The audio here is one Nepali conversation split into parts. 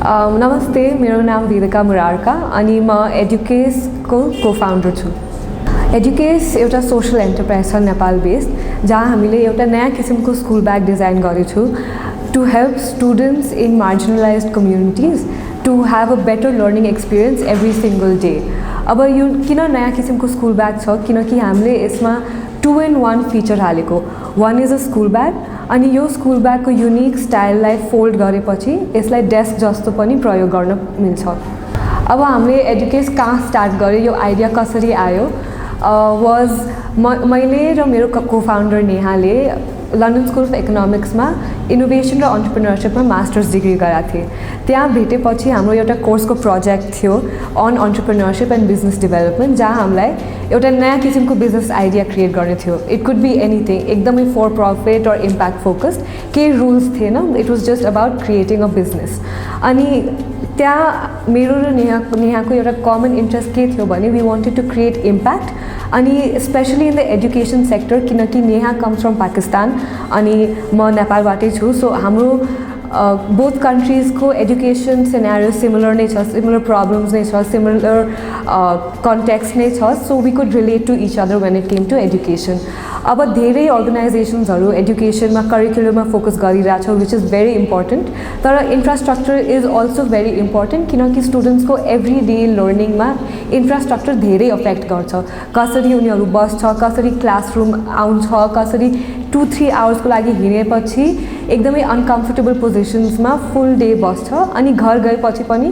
नमस्ते, मेरो नाम Vedika Murarka अनि म educase को co-founder छु। educase एउटा social enterprise छ नेपाल बेस्ड, जहाँ हामीले एउटा नयाँ किसिमको स्कुल ब्याग डिजाइन गरेछु to help students in marginalized communities to have a better learning experience every single day। अब यो किन नयाँ किसिमको स्कुल ब्याग छ किनकि हामीले यसमा 2-in-1 फिचर हालेको। one is a school bag अनि यो स्कुल ब्यागको युनिक स्टाइललाई फोल्ड गरेपछि यसलाई डेस्क जस्तो पनि प्रयोग गर्न मिल्छ। अब हामीले educase कहाँ स्टार्ट गर्यो, यो आइडिया कसरी आयो मैले र मेरो को-फाउन्डर नेहाले लन्डन स्कुल अफ इकोनोमिक्समा इनोभेसन र एन्टरप्रेन्योरशिपमा मास्टर्स डिग्री गरेका थिए। त्यहाँ भेटेपछि हाम्रो एउटा कोर्सको प्रोजेक्ट थियो on entrepreneurship and business development, जहाँ हामीलाई एउटा नयाँ किसिमको बिजनेस आइडिया क्रिएट गर्ने थियो। इट कुड बी एनिथिङ, एकदमै फर प्रफिट और इम्प्याक्ट फोकस्ड, केही रुल्स थिएन, it was just about creating a business. अनि त्यहाँ मेरो र नेहाको एउटा कमन इन्ट्रेस्ट के थियो भने we wanted to create impact, अनि specially in the education sector, किनकि नेहा कम्स फ्रम पाकिस्तान अनि म नेपालबाटै छु। सो हाम्रो बोथ कन्ट्रिजको एजुकेसन सिनेरियो सिमिलर नै छ, सिमिलर प्रब्लम्स नै छ, सिमिलर कन्टेक्स्ट नै छ। So we could relate to each other when it came to education. अब धेरै अर्गनाइजेसन्सहरू एजुकेसनमा करिकुलममा फोकस गरिरहेछ, विच इज भेरी इम्पोर्टेन्ट, तर infrastructure is also very important किनकि स्टुडेन्ट्सको एभ्री डे लर्निङमा इन्फ्रास्ट्रक्चर धेरै अफेक्ट गर्छ। कसरी उनीहरू बस्छ, कसरी क्लासरुम आउँछ, कसरी 2-3 आवर्सको लागि हिँडेपछि एकदमै अनकम्फर्टेबल पोजिसन्समा फुल डे बस्छ अनि घर गएपछि पनि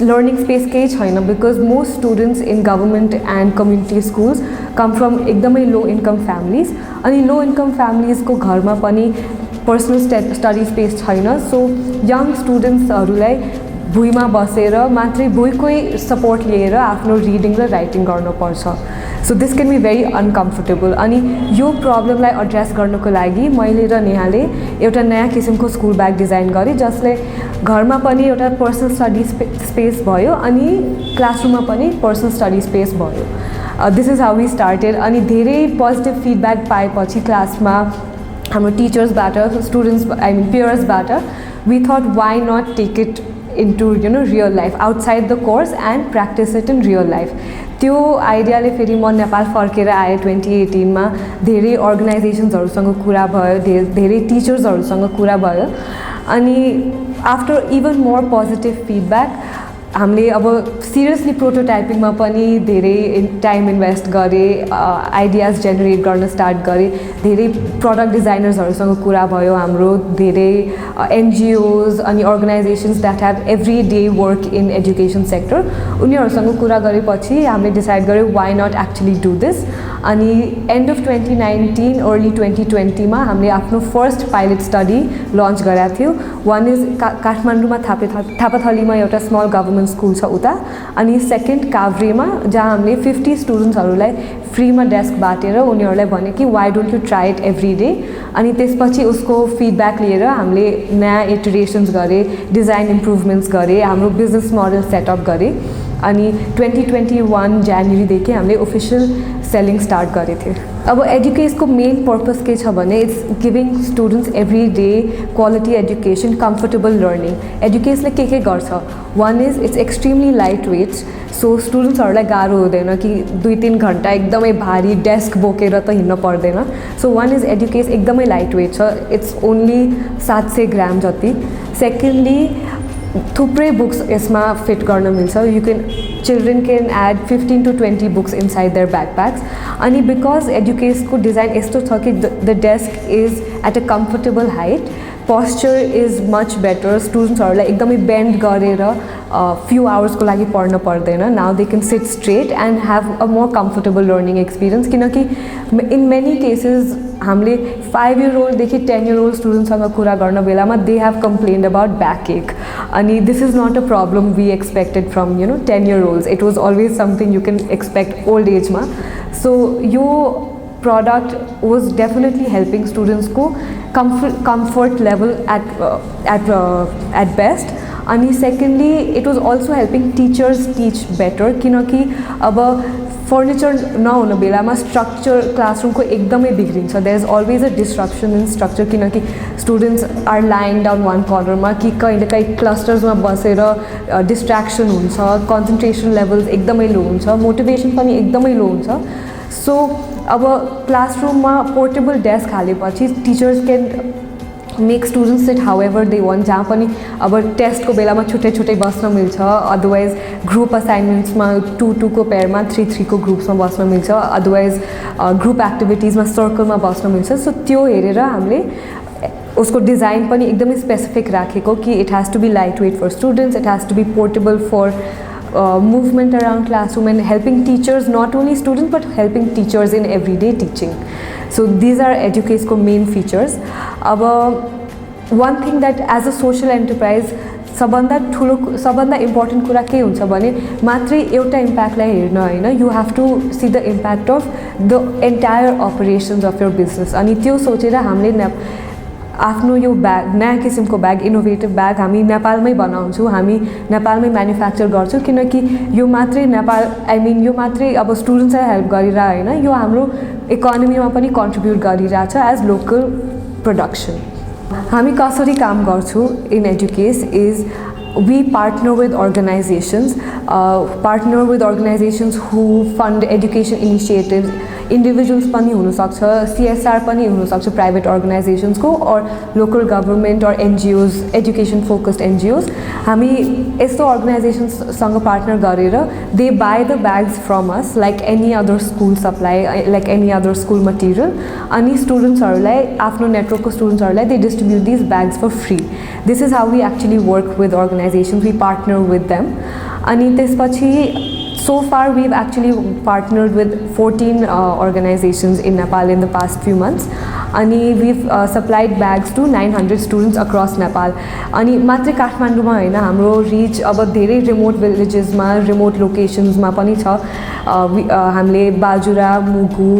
लर्निङ स्पेस केही छैन, because most students in government and community schools come from एकदमै लो इन्कम फ्यामिलीज, अनि लो इन्कम फ्यामिलीजको घरमा पनि पर्सनल स्टडी स्पेस छैन। सो यङ स्टुडेन्ट्सहरूलाई भुइँमा बसेर मात्रै भुइँकै सपोर्ट लिएर आफ्नो रिडिङ र राइटिङ गर्नुपर्छ। So this can be very uncomfortable. अनि यो प्रब्लमलाई एड्रेस गर्नको लागि मैले र नेहाले एउटा नयाँ किसिमको स्कुल ब्याग डिजाइन गरेँ, जसले घरमा पनि एउटा पर्सनल स्टडी स्पेस भयो अनि क्लासरुममा पनि पर्सनल स्टडी स्पेस भयो। This is how we started. अनि धेरै पोजिटिभ फिडब्याक पाएपछि क्लासमा हाम्रो टिचर्सबाट, स्टुडेन्ट्स आई मिन पेयर्सबाट, we thought why not take it into real life outside the course and practice it in real life। त्यो आइडियाले फेरि म नेपाल फर्केर आएँ 2018 मा। धेरै अर्गनाइजेसन्सहरूसँग कुरा भयो, धेरै टिचर्सहरूसँग कुरा भयो, अनि after even more positive feedback हामीले अब सिरियसली प्रोटोटाइपिङमा पनि धेरै टाइम इन्भेस्ट गरेँ, आइडियाज जेनेरेट गर्न स्टार्ट गरेँ। धेरै प्रडक्ट डिजाइनर्सहरूसँग कुरा भयो हाम्रो, धेरै एनजिओज अनि organisations that have every day work in education sector, उनीहरूसँग कुरा गरेपछि हामीले डिसाइड गऱ्यौँ why not actually do this. अनि एन्ड अफ 2019 अर्ली 2020 मा हामीले आफ्नो फर्स्ट पाइलट स्टडी लन्च गरेका थियौँ। वान इज काठमाडौँमा थापाथलीमा एउटा स्मल गभर्मेन्ट स्कुल छ उता, अनि सेकेन्ड काभ्रेमा, जहाँ हामीले 50 स्टुडेन्ट्सहरूलाई फ्रीमा डेस्क बाटेर उनीहरूलाई भने कि why don't you try it every day. अनि त्यसपछि उसको फिडब्याक लिएर हामीले नयाँ इटरेसन्स गरेँ, डिजाइन इम्प्रुभमेन्ट्स गरेँ, हाम्रो बिजनेस मोडल सेटअप गरेँ, अनि 2021 जनवरीदेखि हामीले ओफिसियल सेलिङ स्टार्ट गरेको थियो। अब एजुकेसको मेन पर्पस के छ भने it's giving students every day quality education, comfortable learning. एजुकेसले के गर्छ, one is it's extremely light weight, so स्टुडेन्ट्सहरूलाई गाह्रो हुँदैन कि 2-3 घन्टा एकदमै भारी डेस्क बोकेर त हिँड्न पर्दैन। सो वान इज एजुकेस एकदमै लाइट वेट छ, इट्स ओन्ली 700 ग्राम जति। सेकेन्डली थुप्रै बुक्स यसमा फिट गर्न मिल्छ, children can add 15 to 20 books inside their backpacks. अनि बिकज एजुकेसको डिजाइन यस्तो छ कि the desk is at a comfortable height, posture is much better, स्टुडेन्ट्सहरूलाई एकदमै बेन्ड गरेर फ्यु आवर्सको लागि पढ्न पर्दैन। Now they can sit straight and have a more comfortable learning experience, किनकि इन मेनी केसेस हामीले 5 year oldदेखि 10 year old स्टुडेन्टसँग कुरा गर्न बेलामा they have complained about backache, अनि this is not a problem we expected from 10 year olds। It was always something you can expect old एजमा। सो यो product was definitely helping students को comfort level at best। and secondly it was also helping teachers teach better, क्योंकि अब फर्निचर नहुने बेलामा स्ट्रक्चर क्लासरुमको एकदमै बिग्रिन्छ. There is always a disruption in structure किनकि students are lying down one कर्नरमा कि कहिलेकाहीँ क्लस्टर्समा बसेर डिस्ट्र्याक्सन हुन्छ, कन्सन्ट्रेसन लेभल्स एकदमै लो हुन्छ, मोटिभेसन पनि एकदमै लो हुन्छ. सो अब क्लासरुममा पोर्टेबल डेस्क हालेपछि teachers can make students sit however they want, जहाँ पनि अब टेस्टको बेलामा छुट्टै छुट्टै बस्न मिल्छ, अदरवाइज ग्रुप असाइनमेन्ट्समा 2-2 को पेयरमा 3-3 को ग्रुप्समा बस्न मिल्छ, अदरवाइज ग्रुप एक्टिभिटिजमा सर्कलमा बस्न मिल्छ. सो त्यो हेरेर हामीले उसको डिजाइन पनि एकदमै स्पेसिफिक राखेको कि it has to be lightweight for students, it has to be portable for movement around classroom and helping teachers, not only students but helping teachers in everyday teaching. So these are educase ko main features. One thing that as a social enterprise सबभन्दा इम्पोर्टेन्ट कुरा के हुन्छ भने मात्रै एउटा इम्प्याक्टलाई हेर्न होइन, you have to see the impact of the entire operations of your business. अनि त्यो सोचेर हामीले आफ्नो यो ब्याग, नयाँ किसिमको ब्याग, इनोभेटिभ ब्याग हामी नेपालमै बनाउँछौँ, हामी नेपालमै म्यानुफ्याक्चर गर्छौँ किनकि यो मात्रै नेपाल यो मात्रै अब स्टुडेन्ट्सलाई हेल्प गरिरह होइन, यो हाम्रो इकोनोमीमा पनि कन्ट्रिब्युट गरिरहेछ एज लोकल प्रोडक्सन. हामी कसरी काम गर्छौँ in Educase is we partner with organizations who fund education initiatives. Individuals पनि हुन सक्छ, CSR पनि हुन सक्छ प्राइभेट अर्गनाइजेसन्सको, और लोकल गभर्मेन्ट और NGOs, एजुकेसन फोकस्ड NGOs. हामी यस्तो अर्गनाइजेसन्ससँग पार्टनर गरेर they buy the bags from us like any other school supply, like any other school material. अनि स्टुडेन्ट्सहरूलाई, आफ्नो नेटवर्कको स्टुडेन्ट्सहरूलाई they distribute this bags for free. This is how we actually work with organizations, we partner with them. अनि त्यसपछि so far we've actually partnered with 14 organizations in Nepal in the past few months. अनि we've supplied bags to 900 students across Nepal. अनि मात्रै काठमाडौँमा होइन, हाम्रो रिच अब धेरै रिमोट भिलेजेसमा, रिमोट लोकेसन्समा पनि छ. हामीले बाजुरा, मुगु,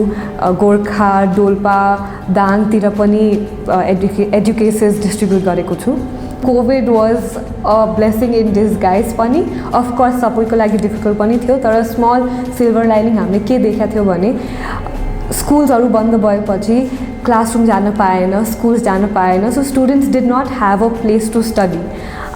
गोर्खा, डोल्पा, दाङतिर पनि एजुकेसेस डिस्ट्रिब्युट गरेको छु. Covid was a blessing in disguise पनि. अफकोर्स सबैको लागि डिफिकल्ट पनि थियो, तर स्मल सिल्भर लाइनिङ हामीले के देखाएको थियो भने स्कुल्सहरू बन्द भएपछि क्लासरुम जान पाएन, स्कुल्स जान पाएन. So students did not have a place to study.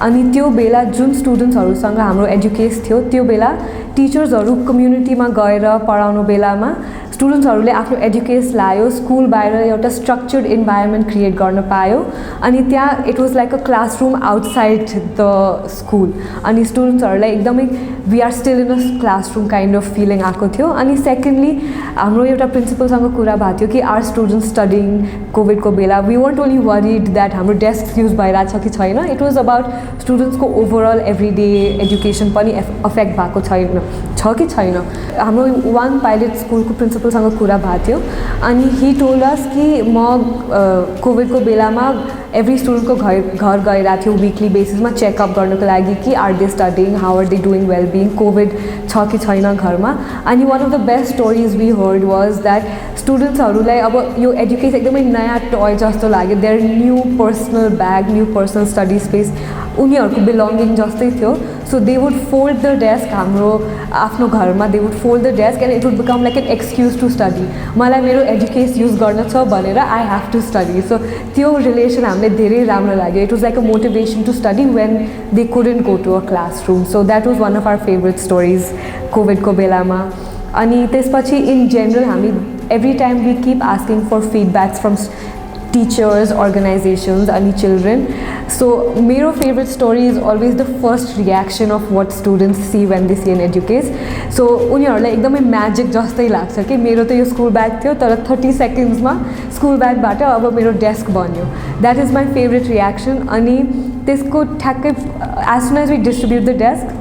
अनि त्यो बेला जुन स्टुडेन्ट्सहरूसँग हाम्रो एजुकेस थियो, त्यो बेला टिचर्सहरू कम्युनिटीमा गएर पढाउनु बेलामा स्टुडेन्ट्सहरूले आफ्नो एजुकेस लायो, स्कुल बाहिर एउटा स्ट्रक्चर्ड इन्भाइरोमेन्ट क्रिएट गर्न पायो. अनि त्यहाँ it was like a classroom outside the school. अनि स्टुडेन्ट्सहरूलाई एकदमै we are still in a classroom kind of feeling आएको थियो. अनि सेकेन्डली हाम्रो एउटा प्रिन्सिपलसँग कुरा भएको थियो कि आर स्टुडेन्ट्स स्टडिङ कोभिडको बेला we weren't only worried that हाम्रो डेस्क युज भइरहेछ कि छैन, इट वाज अबाउट स्टुडेन्ट्सको ओभरअल एभ्रिडे एजुकेसन पनि अफेक्ट भएको छ कि छैन. हाम्रो वान पाइलट स्कुलको प्रिन्सिपलसँग कुरा भएको थियो. अनि हि टोल्ड अस कि म कोभिडको बेलामा एभ्री स्टुडेन्टको घर गइरहेको थियो विकली बेसिसमा चेकअप गर्नको लागि कि are they studying, how are they doing well being, COVID छ कि छैन घरमा. अनि one of the best stories we heard was that स्टुडेन्ट्सहरूलाई अब यो एजुकेसन एकदमै नयाँ टोय जस्तो लाग्यो. Their new personal bag, new personal study space उनीहरूको बिलोङ्गिङ जस्तै थियो. So they would fold the desk, हाम्रो आफ्नो घरमा they would fold the desk and it would become like an excuse to study. मलाई मेरो एजुकेस युज गर्न छ भनेर आई हेभ टु स्टडी. सो त्यो रिलेसन हामीले धेरै राम्रो लाग्यो. It was like a motivation to study when they couldn't go to a classroom. So that was one of our favourite stories कोभिडको बेलामा. अनि त्यसपछि इन जेनरल हामी every time we keep asking for feedbacks from teachers, organizations and children. So my favorite story is always the first reaction of what students see when they see an educase. So उनीहरुलाई एकदमै म्याजिक जस्तै लाग्छ कि मेरो त यो स्कुल ब्याग थियो तर 30 सेकेन्ड्समा स्कुल ब्यागबाट अब मेरो डेस्क बन्यो. That is my favorite reaction. अनि त्यसको ठ्याक्कै as soon as we distribute the desk,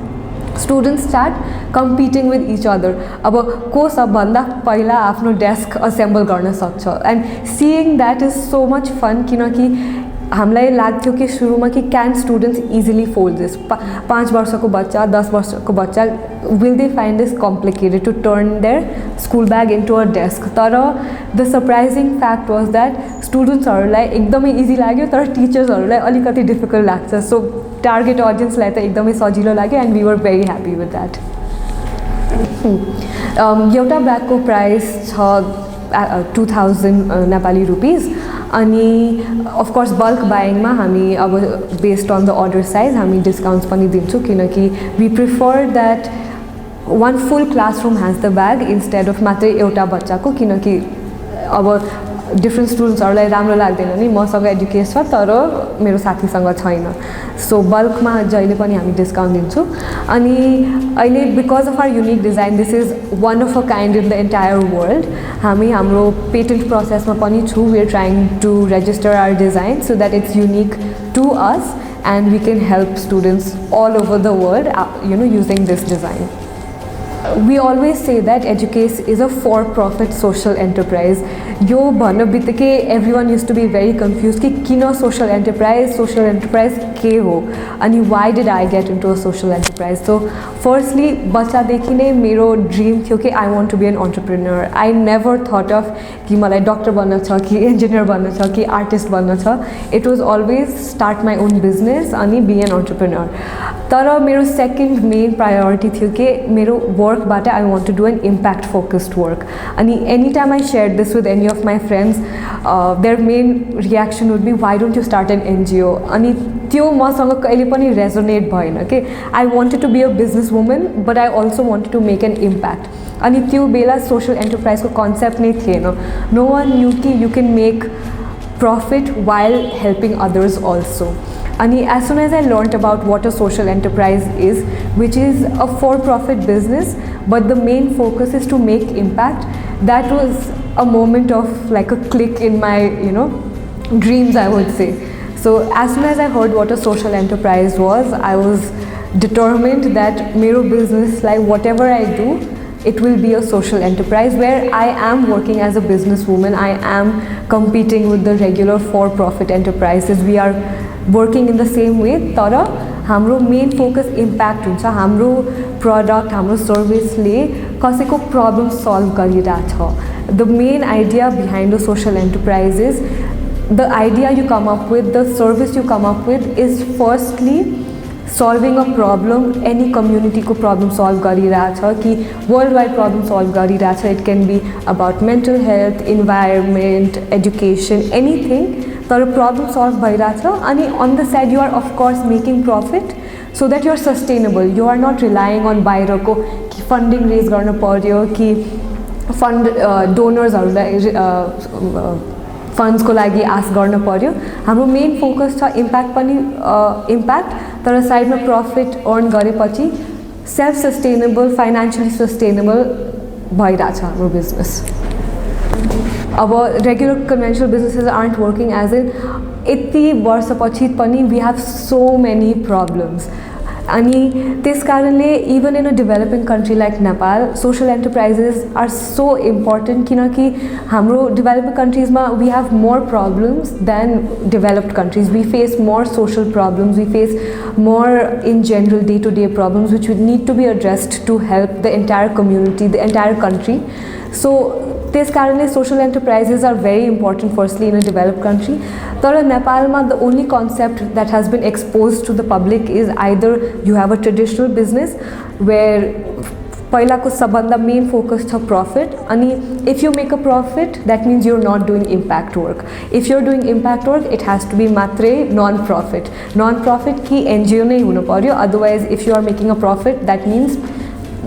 students start competing with each other. अब को सबभन्दा पहिला आफ्नो डेस्क असेम्बल गर्न सक्छ. And seeing that is so much fun किनकि हामीलाई लाग्थ्यो कि सुरुमा कि can students easily fold this. 5 वर्षको बच्चा 10 वर्षको बच्चा will they find this complicated to turn their school bag into a desk. तर the surprising fact was that स्टुडेन्ट्सहरूलाई एकदमै इजी लाग्यो तर टिचर्सहरूलाई अलिकति डिफिकल्ट लाग्छ. सो टार्गेट अडियन्सलाई त एकदमै सजिलो लाग्यो and we were very happy with that. एउटा ब्यागको प्राइस छ 2000 नेपाली रुपिस अनि अफकोर्स बल्क बाइङमा हामी अब based on the order size हामी डिस्काउन्ट्स पनि दिन्छौँ किनकि we prefer that one full classroom has the bag instead of मात्रै एउटा बच्चाको किनकि अब डिफ्रेन्ट स्टुडेन्ट्सहरूलाई राम्रो लाग्दैन नि मसँग एडुकेस छ तर मेरो साथीसँग छैन सो बल्कमा जहिले पनि हामी डिस्काउन्ट दिन्छौँ अनि अहिले because of our unique design this is one of a kind in the entire world हामी हाम्रो पेटेन्ट प्रोसेसमा पनि छौँ we are trying to register our design so that it's unique to us and we can help students all over the world using this design We always say that educase is a for-profit social enterprise. यो भन्नु बित्तिकै everyone used to be very confused कि किन social enterprise के हो अनि why did I get into a social enterprise? So firstly बच्चादेखि नै मेरो ड्रिम थियो कि I want to be an entrepreneur. I never thought of कि मलाई डक्टर बन्न छ कि इन्जिनियर बन्न छ कि आर्टिस्ट बन्न छ. It was always start my own business अनि be an entrepreneur. तर मेरो सेकेन्ड मेन प्रायोरिटी थियो कि मेरो वर्कबाट I want to do an impact focused work. अनि anytime I shared this with any of my friends, their main reaction would be, why don't you start an NGO? अनि त्यो मसँग कहिले पनि रेजोनेट भएन कि I wanted to be a businesswoman, but I also wanted to make an impact. अनि त्यो बेला सोशल एन्टरप्राइजको कन्सेप्ट नै थिएन. No one knew कि you can make profit while helping others also. And as soon as I learned about what a social enterprise is, which is a for-profit business, but the main focus is to make impact, that was a moment of like a click in my, dreams, I would say. So as soon as I heard what a social enterprise was, I was determined that mero business, like whatever I do, it will be a social enterprise where I am working as a businesswoman. I am competing with the regular for-profit enterprises. We are working in the same way. तर हाम्रो मेन फोकस इम्प्याक्ट हुन्छ हाम्रो प्रडक्ट हाम्रो सर्भिसले कसैको प्रब्लम सल्भ गरिरहेछ. The main idea behind the social enterprise is the idea you come up with the service you come up with is firstly solving a problem any कम्युनिटीको प्रब्लम सल्भ गरिरहेछ कि वर्ल्ड वाइड प्रब्लम सल्भ गरिरहेछ. It can be about mental health environment education anything तर प्रब्लम सल्भ भइरहेछ अनि on the side you are of course making profit so that you are sustainable. You are not relying on बाहिरको कि फन्डिङ रेज गर्न पर्यो कि फन्ड डोनर्सहरूलाई फन्ड्सको लागि आश गर्न पर्यो. हाम्रो मेन फोकस छ इम्प्याक्ट पनि इम्प्याक्ट तर साइडमा प्रफिट अर्न गरेपछि सेल्फ सस्टेनेबल फाइनेन्सियली सस्टेनेबल भइरहेछ हाम्रो बिजनेस. अब regular conventional businesses aren't working as in यति वर्षपछि पनि we have so many problems अनि त्यस कारणले even in a developing country like Nepal social enterprises are so important किनकि हाम्रो डेभलपिङ कन्ट्रिजमा we have more problems than developed countries. We face more social problems we face more in general day to day problems which would need to be addressed to help the entire community the entire country. So त्यस कारणले social enterprises are very important firstly in a developed country. तर नेपालमा the only concept that has been expose to the public is either you have a traditional business where पहिलाको सबभन्दा मेन फोकस छ प्रफिट अनि if you make a profit that means you are not doing impact work. If you are doing impact work it has to be मात्रै नन प्रफिट कि एनजिओ नै हुनु पर्यो. Otherwise if you are making a profit that means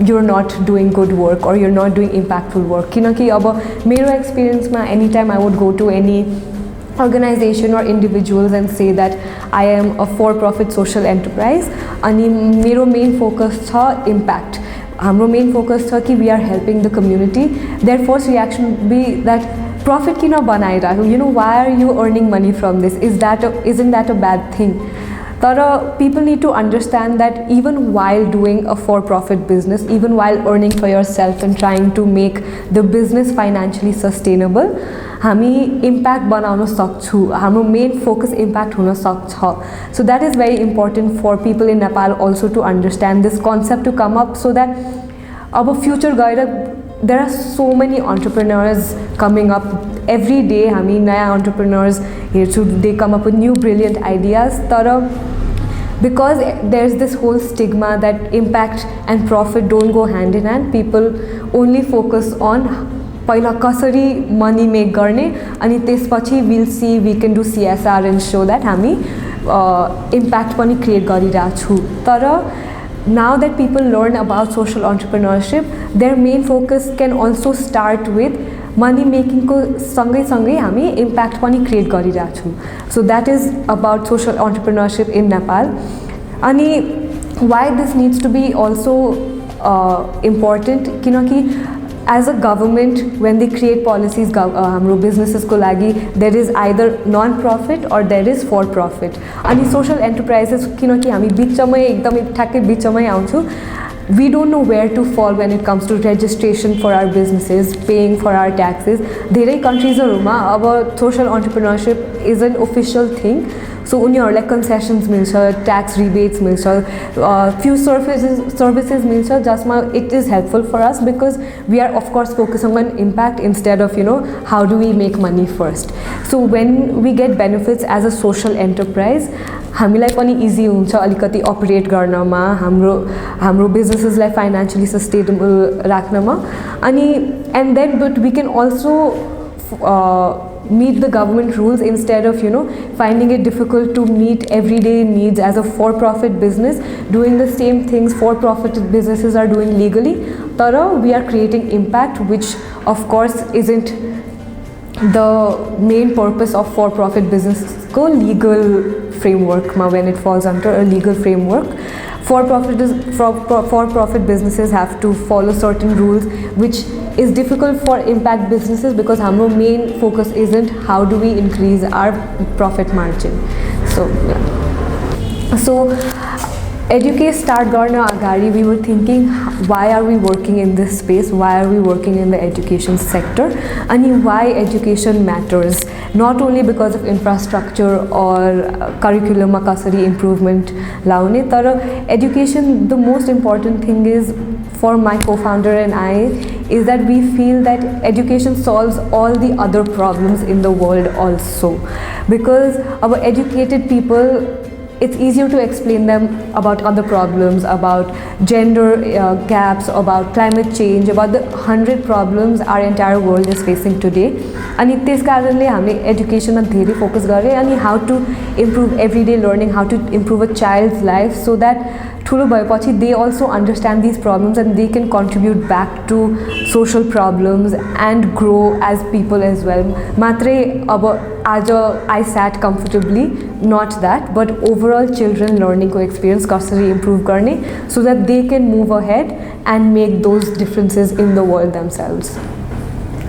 you're not doing good work or you're not doing impactful work. किनकि अब मेरो एक्सपिरियन्समा any time I would go to any organization or individuals and say that I am a for-profit social enterprise अनि मेरो मेन फोकस छ इम्प्याक्ट. हाम्रो मेन फोकस छ कि we are helping the community. Their first reaction be that profit किन बनाइरहेको why are you earning money from this isn't that a bad thing? But people need to understand that even while doing a for-profit business, even while earning for yourself and trying to make the business financially sustainable, हामी impact बनाउन सक्छौँ. हाम्रो main focus impact हुन सक्छ. So that is very important for people in Nepal also to understand this concept to come up so that अब future गएर there are so many entrepreneurs coming up every day. हामी नयाँ entrepreneurs हेर्छु, they come up with new brilliant ideas. तर because there's this whole stigma that impact and profit don't go hand in hand, people only focus on पहिला कसरी मनी मेक गर्ने अनि त्यसपछि will see we can do CSR and so that हामी इम्प्याक्ट पनि क्रिएट गरिरहेको छु तर now that people learn about social entrepreneurship, their main focus can also start with money making ko सँगै सँगै हामी impact पनि create गरिरहेको छौँ. So that is about social entrepreneurship in Nepal. अनि why this needs to be also important किनकि as a government when they create policies हाम्रो businesses को लागि there is either non-profit or there is for profit अनि social enterprises किनकि हामी बिचमै एकदमै ठ्याक्कै बिचमै आउँछौँ we don't know where to fall when it comes to registration for our businesses, paying for our taxes. धेरै countries-हरुमा अब social entrepreneurship is an official thing. So उनीहरुलाई concessions मिल्छ, tax rebates मिल्छ, few services मिल्छ जसमा it is helpful for us because we are of course focusing on impact instead of how do we make money first. So when we get benefits as a social enterprise, हामीलाई पनि इजी हुन्छ अलिकति अपरेट गर्नमा हाम्रो बिजनेसेसलाई फाइनान्शियली सस्टेनेबल राख्नमा अनि and then but we can also meet the government rules instead of finding it difficult to meet everyday needs as a for-profit business doing the same things for-profit businesses are doing legally. Tara we are creating impact which of course isn't the main purpose of for-profit business ko legal framework ma when it falls under a legal framework. For-profit businesses have to follow certain rules which is difficult for impact businesses because our main focus isn't how do we increase our profit margin. So yeah. So educase start garna agari we were thinking why are we working in this space, why are we working in the education sector and why education matters, not only because of infrastructure or curriculum kasari improvement laune tara education the most important thing is for my co-founder and I is that we feel that education solves all the other problems in the world also because our educated people it's easier to explain them about other problems, about gender gaps, about climate change, about the 100 problems our entire world is facing today. And this karanle hamle education ma धेरै focus gare and how to improve everyday learning, how to improve a child's life so that ठुलो भएपछि they also understand these problems and they can contribute back to social problems and grow as people as well. Matre अब आज I sat comfortably, not that, but overall children learning को experience कसरी improve गर्ने so that they can move ahead and make those differences in the world themselves.